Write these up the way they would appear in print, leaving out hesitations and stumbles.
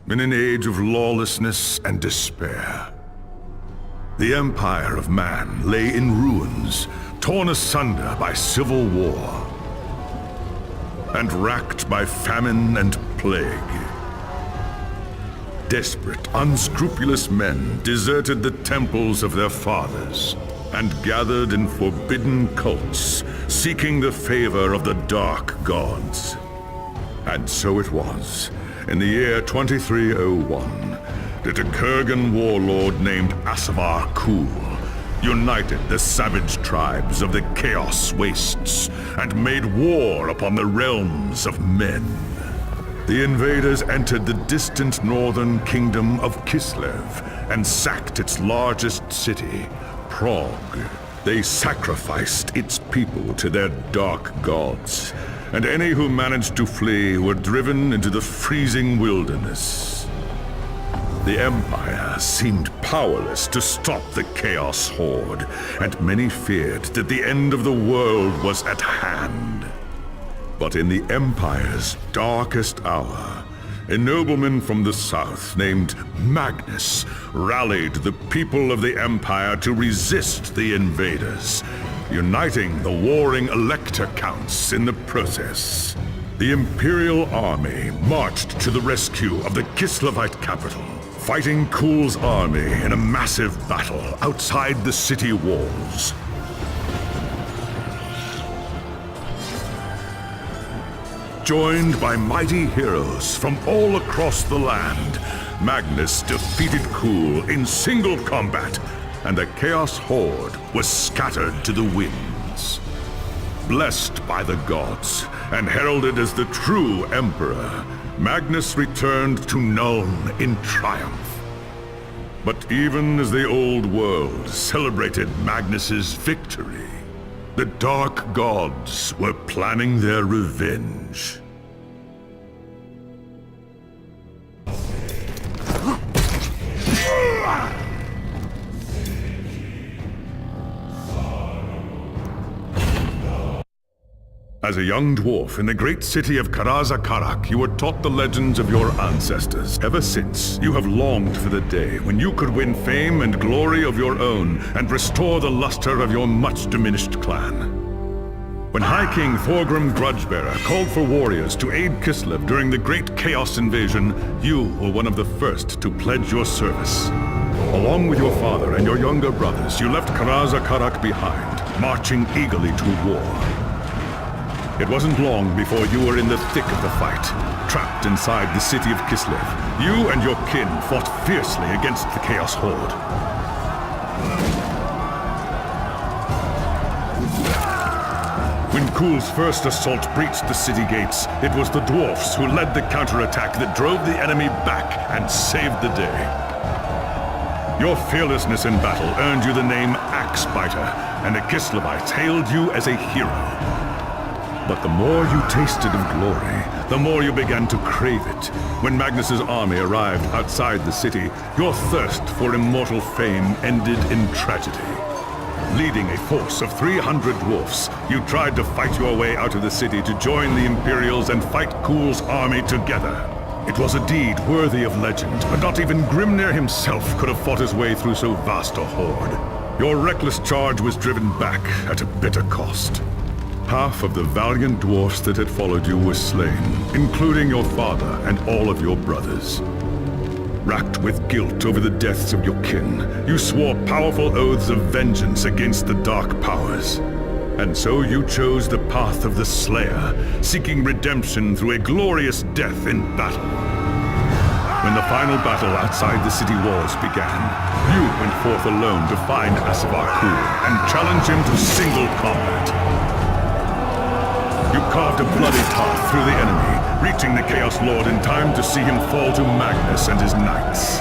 In an age of lawlessness and despair, the empire of man lay in ruins, torn asunder by civil war, and racked by famine and plague. Desperate, unscrupulous men deserted the temples of their fathers and gathered in forbidden cults, seeking the favor of the dark gods. And so it was, in the year 2301, that a Kurgan warlord named Asavar Kul united the savage tribes of the Chaos Wastes and made war upon the realms of men. The invaders entered the distant northern kingdom of Kislev and sacked its largest city, Prague. They sacrificed its people to their dark gods, and any who managed to flee were driven into the freezing wilderness. The Empire seemed powerless to stop the Chaos Horde, and many feared that the end of the world was at hand. But in the Empire's darkest hour, a nobleman from the south named Magnus rallied the people of the Empire to resist the invaders, uniting the warring Elector Counts in the process. The Imperial army marched to the rescue of the Kislevite capital, fighting Kul's army in a massive battle outside the city walls. Joined by mighty heroes from all across the land, Magnus defeated Kul in single combat, and the Chaos Horde was scattered to the winds. Blessed by the gods, and heralded as the true Emperor, Magnus returned to Nuln in triumph. But even as the old world celebrated Magnus's victory, the dark gods were planning their revenge. As a young dwarf in the great city of Karazakarak, you were taught the legends of your ancestors. Ever since, you have longed for the day when you could win fame and glory of your own and restore the luster of your much-diminished clan. When High King Thorgrim Grudgebearer called for warriors to aid Kislev during the Great Chaos Invasion, you were one of the first to pledge your service. Along with your father and your younger brothers, you left Karazakarak behind, marching eagerly to war. It wasn't long before you were in the thick of the fight, trapped inside the city of Kislev. You and your kin fought fiercely against the Chaos Horde. When Kul's first assault breached the city gates, it was the dwarfs who led the counterattack that drove the enemy back and saved the day. Your fearlessness in battle earned you the name Axebiter, and the Kislevites hailed you as a hero. But the more you tasted of glory, the more you began to crave it. When Magnus's army arrived outside the city, your thirst for immortal fame ended in tragedy. Leading a force of 300 dwarfs, you tried to fight your way out of the city to join the Imperials and fight Kul's army together. It was a deed worthy of legend, but not even Grimnir himself could have fought his way through so vast a horde. Your reckless charge was driven back at a bitter cost. Half of the valiant dwarfs that had followed you were slain, including your father and all of your brothers. Racked with guilt over the deaths of your kin, you swore powerful oaths of vengeance against the dark powers. And so you chose the path of the Slayer, seeking redemption through a glorious death in battle. When the final battle outside the city walls began, you went forth alone to find Asavar Kul and challenge him to single combat. You carved a bloody path through the enemy, reaching the Chaos Lord in time to see him fall to Magnus and his knights.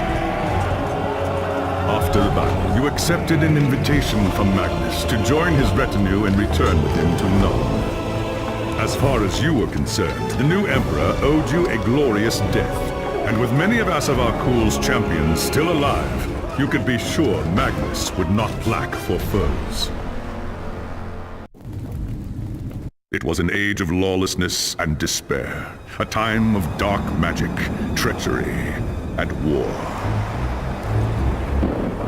After the battle, you accepted an invitation from Magnus to join his retinue and return with him to Nuln. As far as you were concerned, the new Emperor owed you a glorious death, and with many of Asavar Kul's champions still alive, you could be sure Magnus would not lack for foes. It was an age of lawlessness and despair, a time of dark magic, treachery, and war.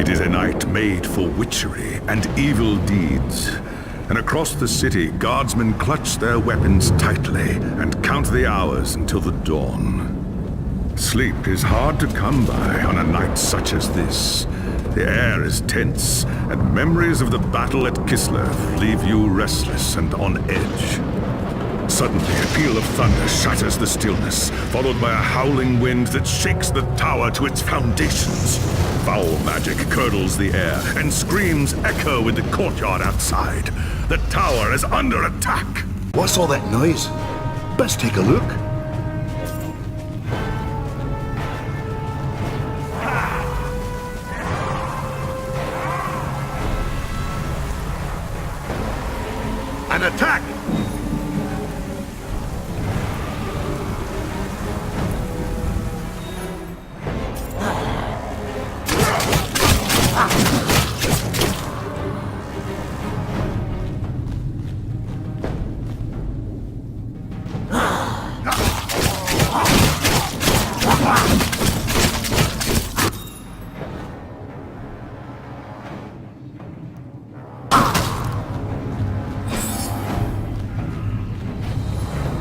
It is a night made for witchery and evil deeds. And across the city, guardsmen clutch their weapons tightly and count the hours until the dawn. Sleep is hard to come by on a night such as this. The air is tense, and memories of the battle at Kislev leave you restless and on edge. Suddenly, a peal of thunder shatters the stillness, followed by a howling wind that shakes the tower to its foundations. Foul magic curdles the air, and screams echo in the courtyard outside. The tower is under attack! What's all that noise? Best take a look. An attack!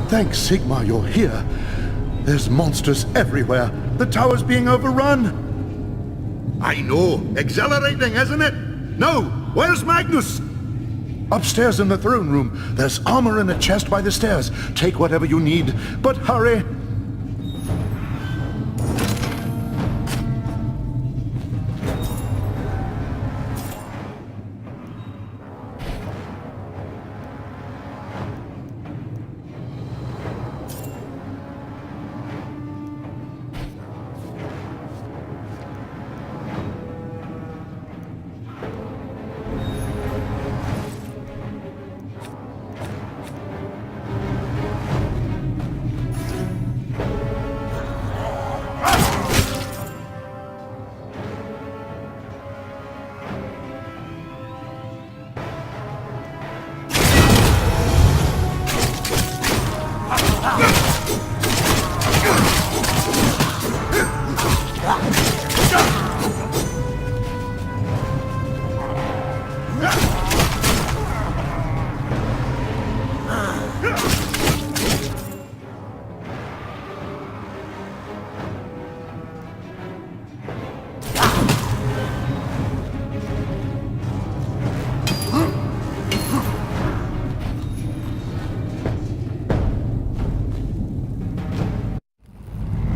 Thanks, Sigmar, you're here. There's monsters everywhere. The tower's being overrun. I know. Exhilarating, isn't it? No! Where's Magnus? Upstairs in the throne room. There's armor in a chest by the stairs. Take whatever you need, but hurry.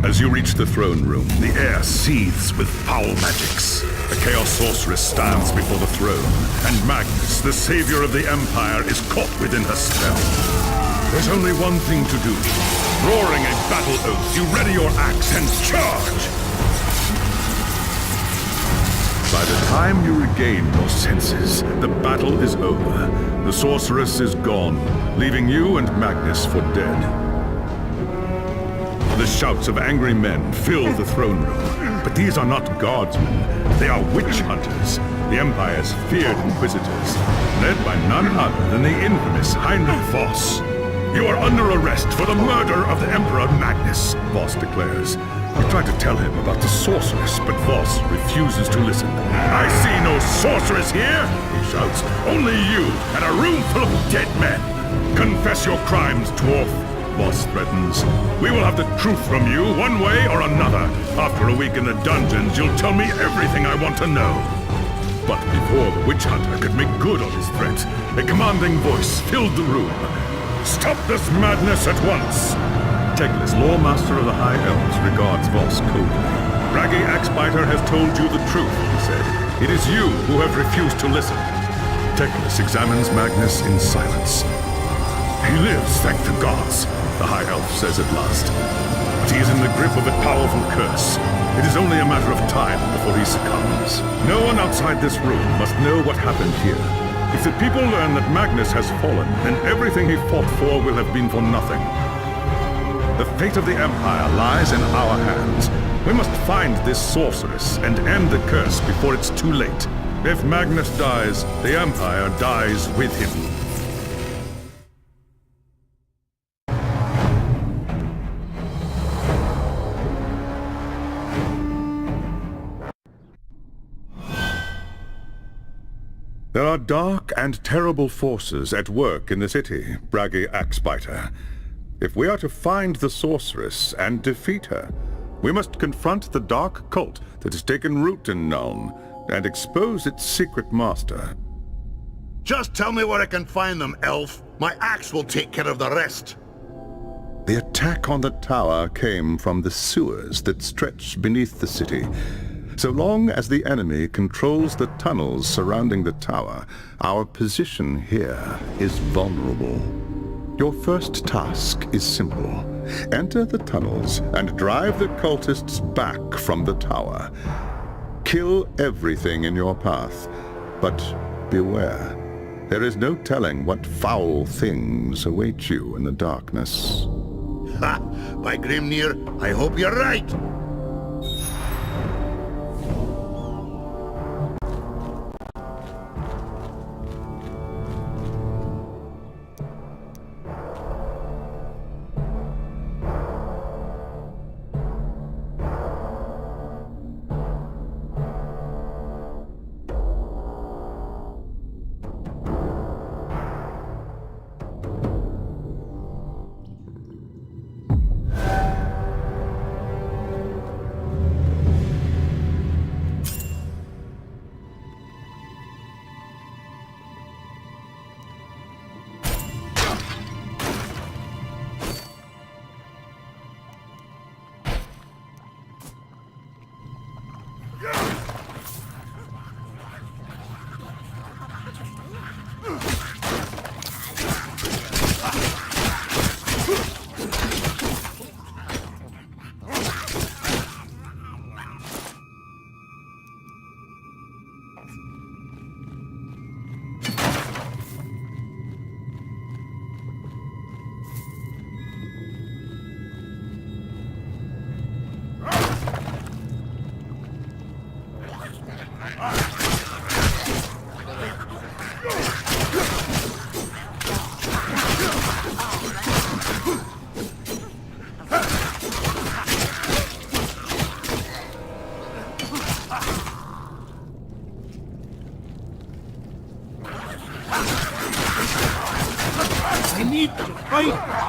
As you reach the throne room, the air seethes with foul magics. The Chaos Sorceress stands before the throne, and Magnus, the savior of the Empire, is caught within her spell. There's only one thing to do. Roaring a battle oath, you ready your axe and charge! By the time you regain your senses, the battle is over. The Sorceress is gone, leaving you and Magnus for dead. The shouts of angry men fill the throne room. But these are not guardsmen. They are witch hunters, the Empire's feared inquisitors, led by none other than the infamous Heinrich Voss. You are under arrest for the murder of the Emperor Magnus, Voss declares. You try to tell him about the sorceress, but Voss refuses to listen. I see no sorceress here, he shouts. Only you and a room full of dead men. Confess your crimes, dwarf. Voss threatens. We will have the truth from you, one way or another. After a week in the dungeons, you'll tell me everything I want to know. But before the witch hunter could make good on his threat, a commanding voice filled the room. Stop this madness at once! Teglis, Lawmaster of the High Elves, regards Voss coldly. Raggy Axebiter has told you the truth, he said. It is you who have refused to listen. Teglis examines Magnus in silence. He lives, thank the gods, the High Elf says at last. But he is in the grip of a powerful curse. It is only a matter of time before he succumbs. No one outside this room must know what happened here. If the people learn that Magnus has fallen, then everything he fought for will have been for nothing. The fate of the Empire lies in our hands. We must find this sorceress and end the curse before it's too late. If Magnus dies, the Empire dies with him. There are dark and terrible forces at work in the city, Braggy Axebiter. If we are to find the sorceress and defeat her, we must confront the dark cult that has taken root in Nuln and expose its secret master. Just tell me where I can find them, elf. My axe will take care of the rest. The attack on the tower came from the sewers that stretch beneath the city. So long as the enemy controls the tunnels surrounding the tower, our position here is vulnerable. Your first task is simple. Enter the tunnels and drive the cultists back from the tower. Kill everything in your path, but beware. There is no telling what foul things await you in the darkness. Ha! By Grimnir, I hope you're right! I need to fight!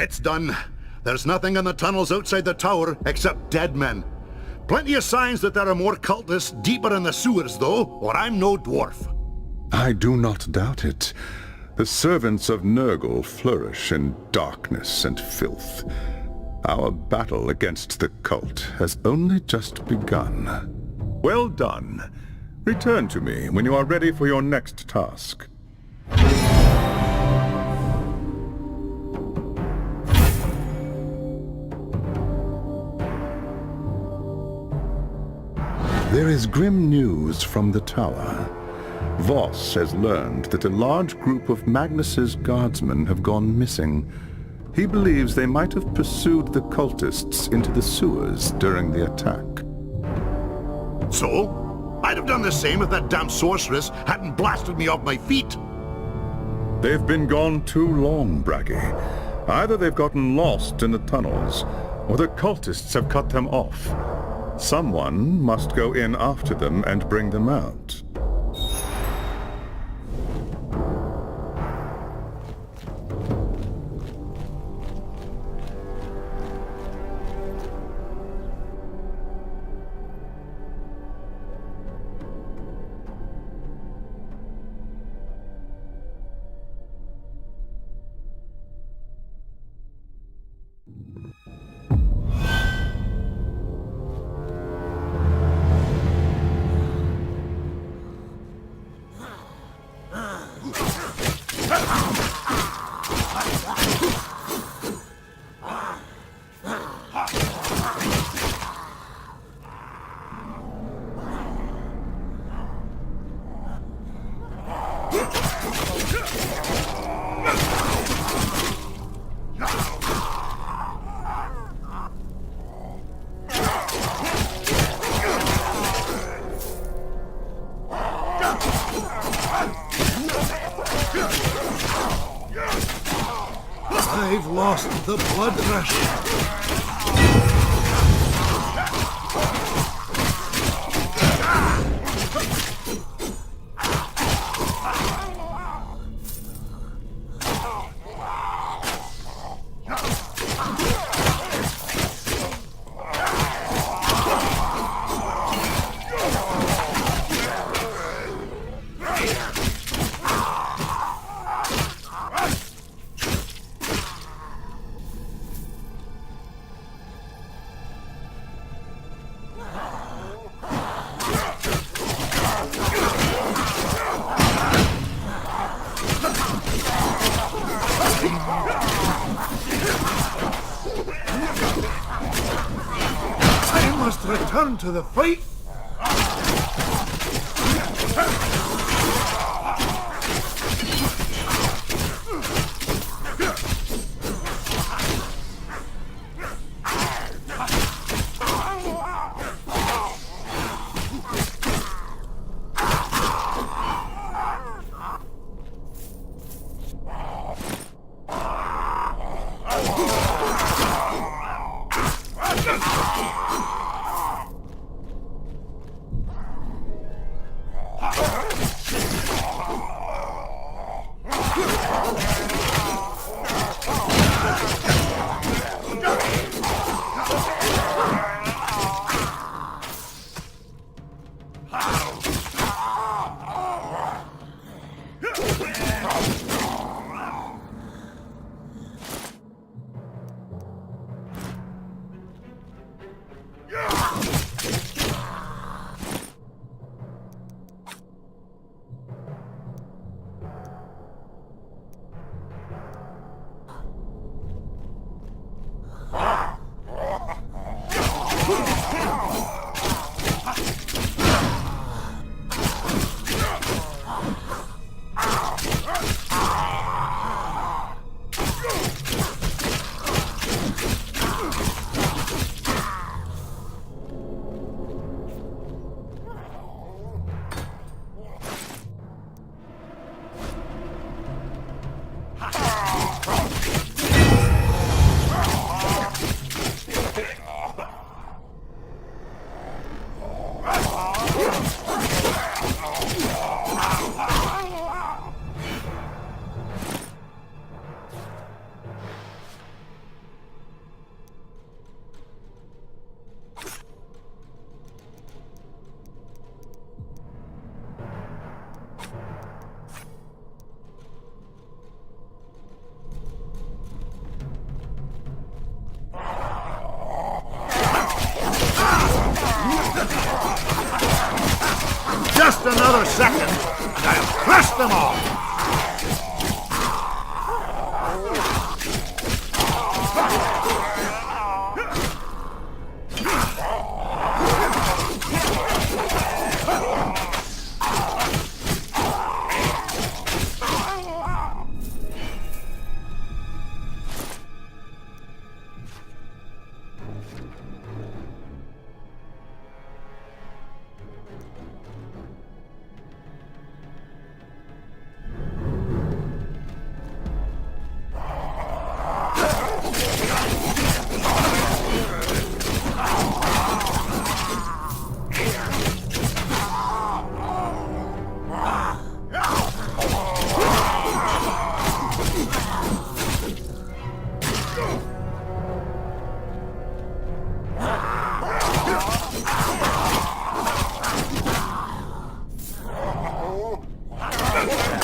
It's done. There's nothing in the tunnels outside the tower except dead men. Plenty of signs that there are more cultists deeper in the sewers, though, or I'm no dwarf. I do not doubt it. The servants of Nurgle flourish in darkness and filth. Our battle against the cult has only just begun. Well done. Return to me when you are ready for your next task. There is grim news from the tower. Voss has learned that a large group of Magnus's guardsmen have gone missing. He believes they might have pursued the cultists into the sewers during the attack. So? I'd have done the same if that damn sorceress hadn't blasted me off my feet. They've been gone too long, Braggy. Either they've gotten lost in the tunnels, or the cultists have cut them off. Someone must go in after them and bring them out. I've lost the blood rush. I must return to the fight. another second, and I'll crush them all!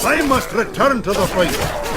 I must return to the fight.